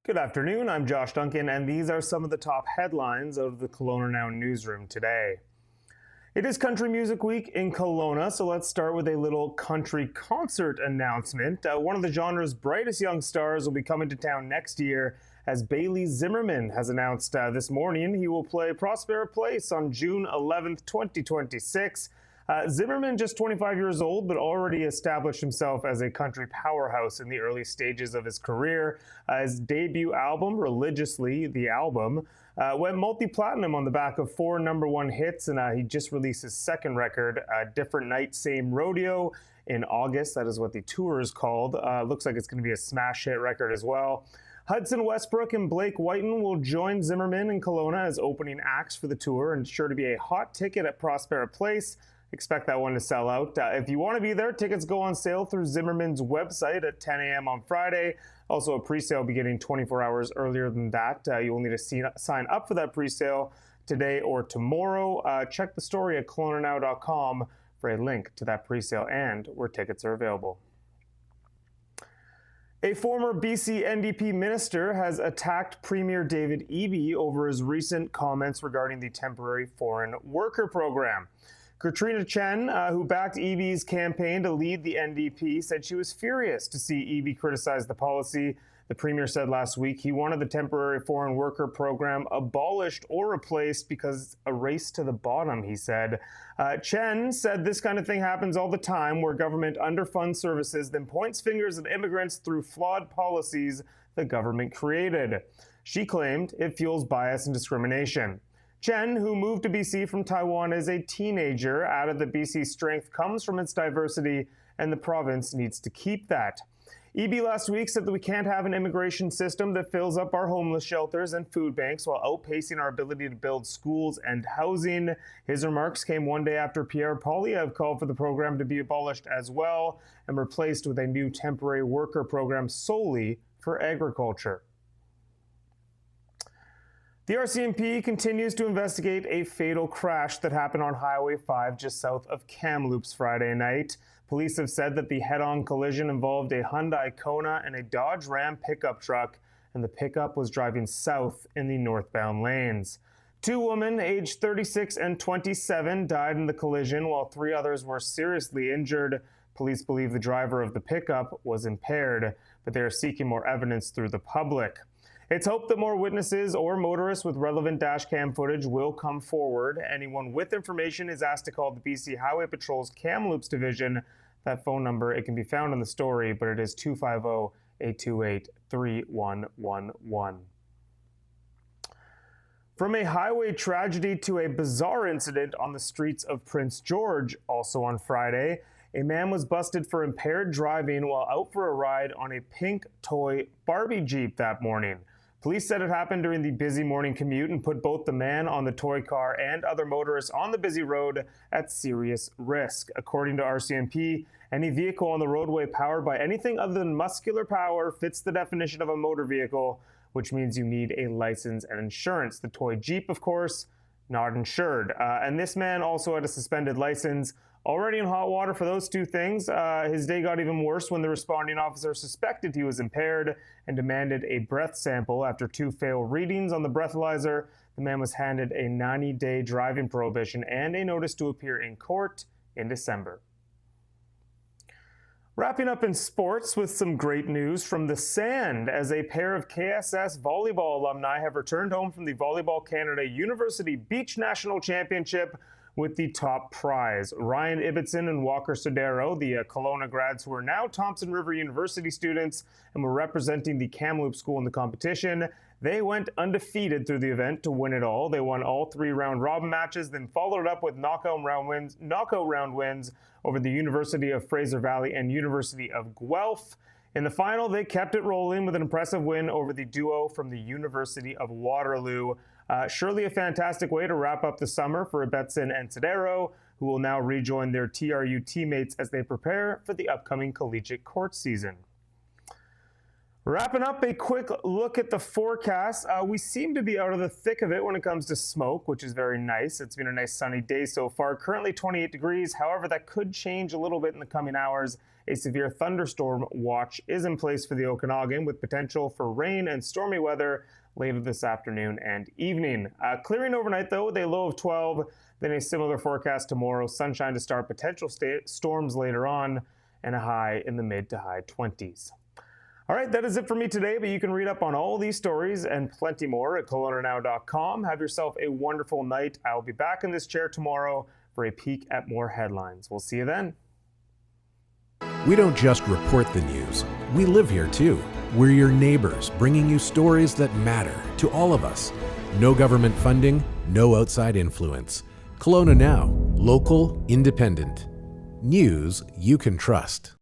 Good afternoon, I'm Josh Duncan, and these are some of the top headlines out of the Kelowna Now newsroom today. It is Country Music Week in Kelowna, so let's start with a little country concert announcement. One of the genre's brightest young stars will be coming to town next year, as Bailey Zimmerman has announced this morning. He will play Prospera Place on June 11th, 2026. Zimmerman, just 25 years old, but already established himself as a country powerhouse in the early stages of his career. His debut album, Religiously, the album, went multi-platinum on the back of 4 number-1 hits, and he just released his second record, Different Night, Same Rodeo, in August. That is what the tour is called. Looks like it's going to be a smash hit record as well. Hudson Westbrook and Blake Whiten will join Zimmerman in Kelowna as opening acts for the tour, and sure to be a hot ticket at Prospera Place. Expect that one to sell out. If you want to be there, tickets go on sale through Zimmerman's website at 10 a.m. on Friday. Also, a pre-sale beginning 24 hours earlier than that. You will need to sign up for that pre-sale today or tomorrow. Check the story at KelownaNow.com for a link to that pre-sale and where tickets are available. A former BC NDP minister has attacked Premier David Eby over his recent comments regarding the temporary foreign worker program. Katrina Chen, who backed Eby's campaign to lead the NDP, said she was furious to see Eby criticize the policy. The premier said last week he wanted the temporary foreign worker program abolished or replaced because it's a race to the bottom, he said. Chen said this kind of thing happens all the time, where government underfunds services, then points fingers at immigrants through flawed policies the government created. She claimed it fuels bias and discrimination. Chen, who moved to BC from Taiwan as a teenager, added that BC's strength comes from its diversity and the province needs to keep that. Eby last week said that we can't have an immigration system that fills up our homeless shelters and food banks while outpacing our ability to build schools and housing. His remarks came one day after Pierre Poilievre called for the program to be abolished as well and replaced with a new temporary worker program solely for agriculture. The RCMP continues to investigate a fatal crash that happened on Highway 5 just south of Kamloops Friday night. Police have said that the head-on collision involved a Hyundai Kona and a Dodge Ram pickup truck, and the pickup was driving south in the northbound lanes. 2 women, aged 36 and 27, died in the collision, while 3 others were seriously injured. Police believe the driver of the pickup was impaired, but they are seeking more evidence through the public. It's hoped that more witnesses or motorists with relevant dashcam footage will come forward. Anyone with information is asked to call the BC Highway Patrol's Kamloops Division. That phone number, it can be found in the story, but it is 250-828-3111. From a highway tragedy to a bizarre incident on the streets of Prince George, also on Friday, a man was busted for impaired driving while out for a ride on a pink toy Barbie Jeep that morning. Police said it happened during the busy morning commute and put both the man on the toy car and other motorists on the busy road at serious risk. According to RCMP, any vehicle on the roadway powered by anything other than muscular power fits the definition of a motor vehicle, which means you need a license and insurance. The toy Jeep, of course, not insured. And this man also had a suspended license. Already in hot water for those 2 things. His day got even worse when the responding officer suspected he was impaired and demanded a breath sample. After 2 failed readings on the breathalyzer, the man was handed a 90-day driving prohibition and a notice to appear in court in December. Wrapping up in sports with some great news from the sand, as a pair of KSS volleyball alumni have returned home from the Volleyball Canada University Beach National Championship with the top prize. Ryan Ibbotson and Walker Sodero, the Kelowna grads who are now Thompson River University students and were representing the Kamloops school in the competition, they went undefeated through the event to win it all. They won all 3 round-robin matches, then followed it up with knockout round wins over the University of Fraser Valley and University of Guelph. In the final, they kept it rolling with an impressive win over the duo from the University of Waterloo. Surely a fantastic way to wrap up the summer for Ibbotson and Sodero, who will now rejoin their TRU teammates as they prepare for the upcoming collegiate court season. Wrapping up, a quick look at the forecast. We seem to be out of the thick of it when it comes to smoke, which is very nice. It's been a nice sunny day so far. Currently 28 degrees. However, that could change a little bit in the coming hours. A severe thunderstorm watch is in place for the Okanagan with potential for rain and stormy weather later this afternoon and evening. Clearing overnight though with a low of 12. Then a similar forecast tomorrow. Sunshine to start, potential storms later on, and a high in the mid to high 20s. All right, that is it for me today, but you can read up on all these stories and plenty more at KelownaNow.com. Have yourself a wonderful night. I will be back in this chair tomorrow for a peek at more headlines. We'll see you then. We don't just report the news. We live here too. We're your neighbors, bringing you stories that matter to all of us. No government funding, no outside influence. Kelowna Now, local, independent. News you can trust.